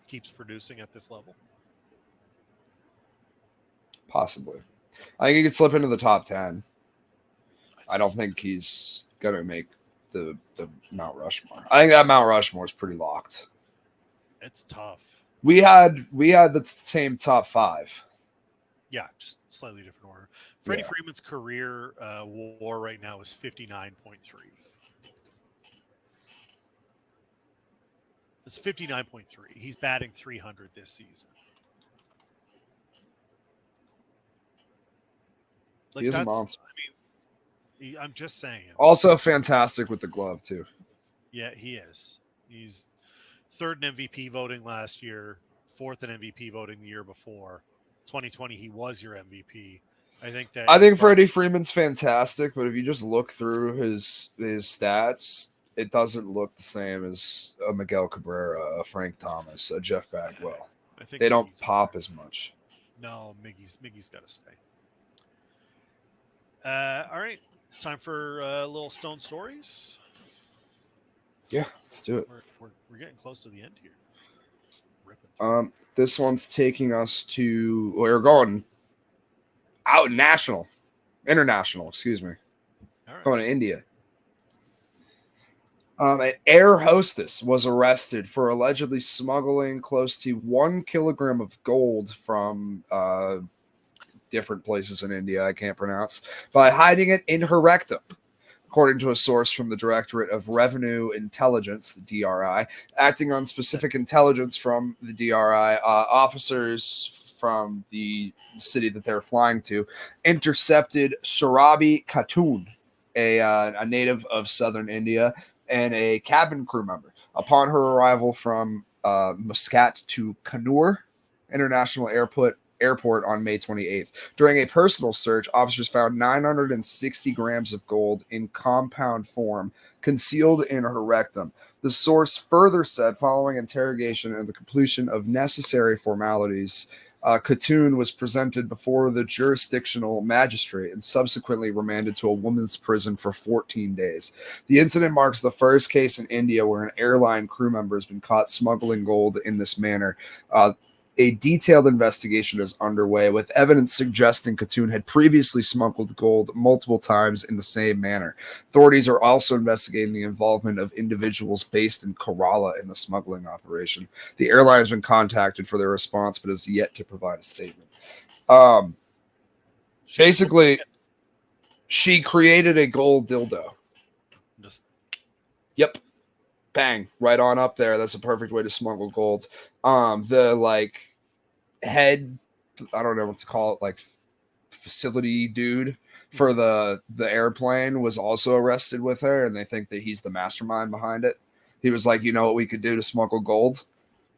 keeps producing at this level? Possibly. I think he could slip into the top 10. I don't think he's gonna make the Mount Rushmore. I think that Mount Rushmore is pretty locked. It's tough. We had the same top 5. Yeah, just slightly different order. Freddie Freeman's career WAR right now is 59.3. It's 59.3. He's batting 300 this season. Like He is a monster. I mean, I'm just saying. Also fantastic with the glove too. Yeah, he is. He's third in MVP voting last year, fourth in MVP voting the year before. 2020, he was your MVP. I think Freddie Freeman's fantastic, but if you just look through his stats, it doesn't look the same as a Miguel Cabrera, a Frank Thomas, a Jeff Bagwell. I think they don't pop as much. No, Miggy's got to stay. All right, it's time for little Stone Stories. Yeah, let's do it. We're getting close to the end here. This one's taking us to. We're going out international. Excuse me. All right. Going to India. An air hostess was arrested for allegedly smuggling close to 1 kilogram of gold from different places in India I can't pronounce by hiding it in her rectum. According to a source from the Directorate of Revenue Intelligence, the DRI, acting on specific intelligence from the DRI, officers from the city that they're flying to intercepted Surabhi Khatun, a native of southern India, and a cabin crew member. Upon her arrival from Muscat to Kannur International Airport airport on May 28th. During a personal search, officers found 960 grams of gold in compound form concealed in her rectum. The source further said, following interrogation and the completion of necessary formalities, Khatun was presented before the jurisdictional magistrate and subsequently remanded to a women's prison for 14 days. The incident marks the first case in India where an airline crew member has been caught smuggling gold in this manner. A detailed investigation is underway, with evidence suggesting Khatun had previously smuggled gold multiple times in the same manner. Authorities are also investigating the involvement of individuals based in Kerala in the smuggling operation. The airline has been contacted for their response, but has yet to provide a statement. Basically, she created a gold dildo. Yep. Bang, right on up there. That's a perfect way to smuggle gold. The like head, I don't know what to call it, like facility dude for the airplane was also arrested with her, and they think that he's the mastermind behind it. He was like, you know what we could do to smuggle gold?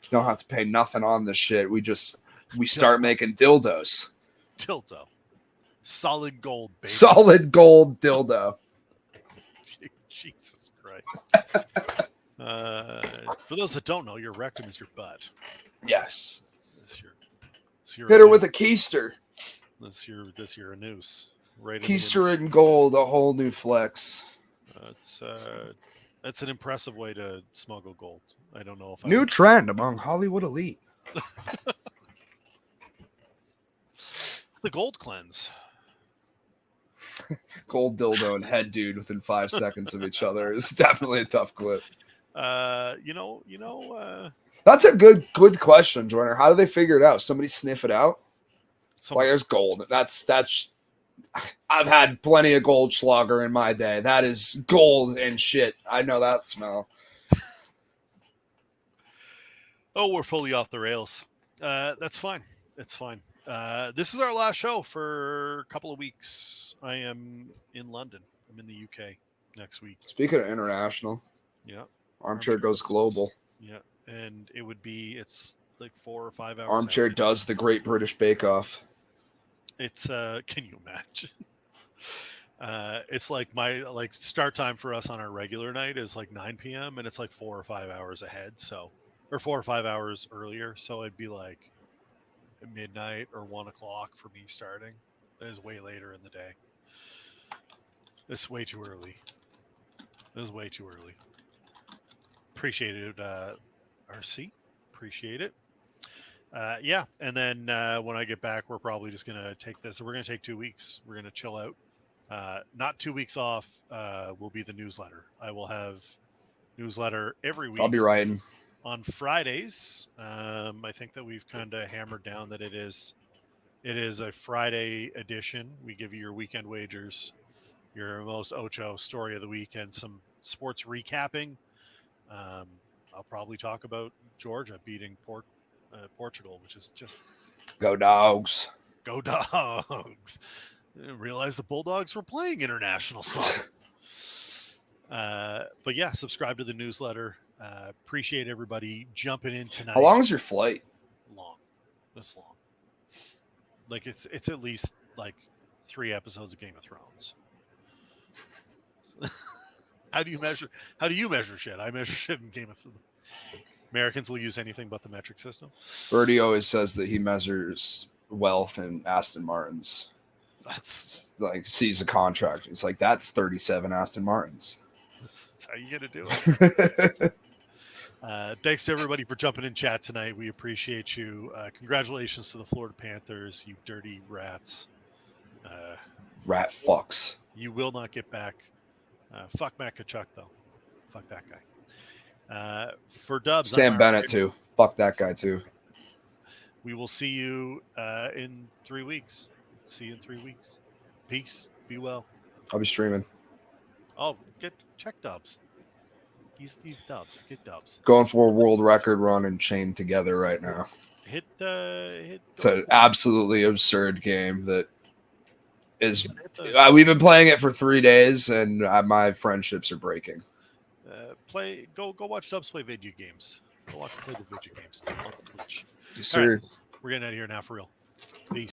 You don't have to pay nothing on this shit. We start making dildos. Dildo. Solid gold, baby. Solid gold dildo. Jesus Christ. For those that don't know, your rectum is your butt. Yes. This your hit her with a keister. This your noose. Right. Keister in gold, a whole new flex. That's an impressive way to smuggle gold. I don't know if new trend among Hollywood elite. It's the gold cleanse. Gold dildo and head dude within 5 seconds of each other is definitely a tough clip. That's a good question, Joyner. How do they figure it out? Somebody sniff it out? Like, there's gold. That's I've had plenty of Goldschlager in my day. That is gold and shit. I know that smell. Oh, we're fully off the rails. That's fine. It's fine. This is our last show for a couple of weeks. I am in London. I'm in the UK next week. Speaking of international, yeah, Armchair goes global. Yeah, and it's like 4 or 5 hours. Armchair does the Great British Bake Off. It's can you imagine? It's like my start time for us on our regular night is like 9 p.m. and it's like 4 or 5 hours ahead. So, or 4 or 5 hours earlier. So it'd be like midnight or 1 o'clock for me starting. That is way later in the day. It's way too early. It was way too early. Appreciate it, RC. Appreciate it. Yeah, and then when I get back, we're probably just going to take this. We're going to take 2 weeks. We're going to chill out. Not 2 weeks off will be the newsletter. I will have newsletter every week. I'll be writing. On Fridays. I think that we've kind of hammered down that it is a Friday edition. We give you your weekend wagers, your most Ocho story of the week, and some sports recapping. I'll probably talk about Georgia beating Portugal, which is just go Dogs. Go Dogs. I didn't realize the Bulldogs were playing international soccer. But yeah, subscribe to the newsletter. Appreciate everybody jumping in tonight. How long is your flight? Long. This long. Like it's at least like 3 episodes of Game of Thrones. How do you measure shit? I measure shit in Game of Thrones. Americans will use anything but the metric system. Birdie always says that he measures wealth in Aston Martins. That's like sees a contract. It's like that's 37 Aston Martins. That's how you get to do it. Thanks to everybody for jumping in chat tonight. We appreciate you. Congratulations to the Florida Panthers, you dirty rats. Rat fucks. You will not get back. Fuck Matt Kachuk, though. Fuck that guy. For Dubs. Sam Bennett, too. Fuck that guy, too. We will see you in 3 weeks. See you in 3 weeks. Peace. Be well. I'll be streaming. Oh, check Dubs. He's Dubs. Get Dubs. Going for a world record run and chained together right now. Hit. It's an absolutely absurd game that is. We've been playing it for 3 days, and my friendships are breaking. Go watch Dubs play video games. Go watch him play the video games on Twitch. Yes, sir. Right, we're getting out of here now for real. Peace.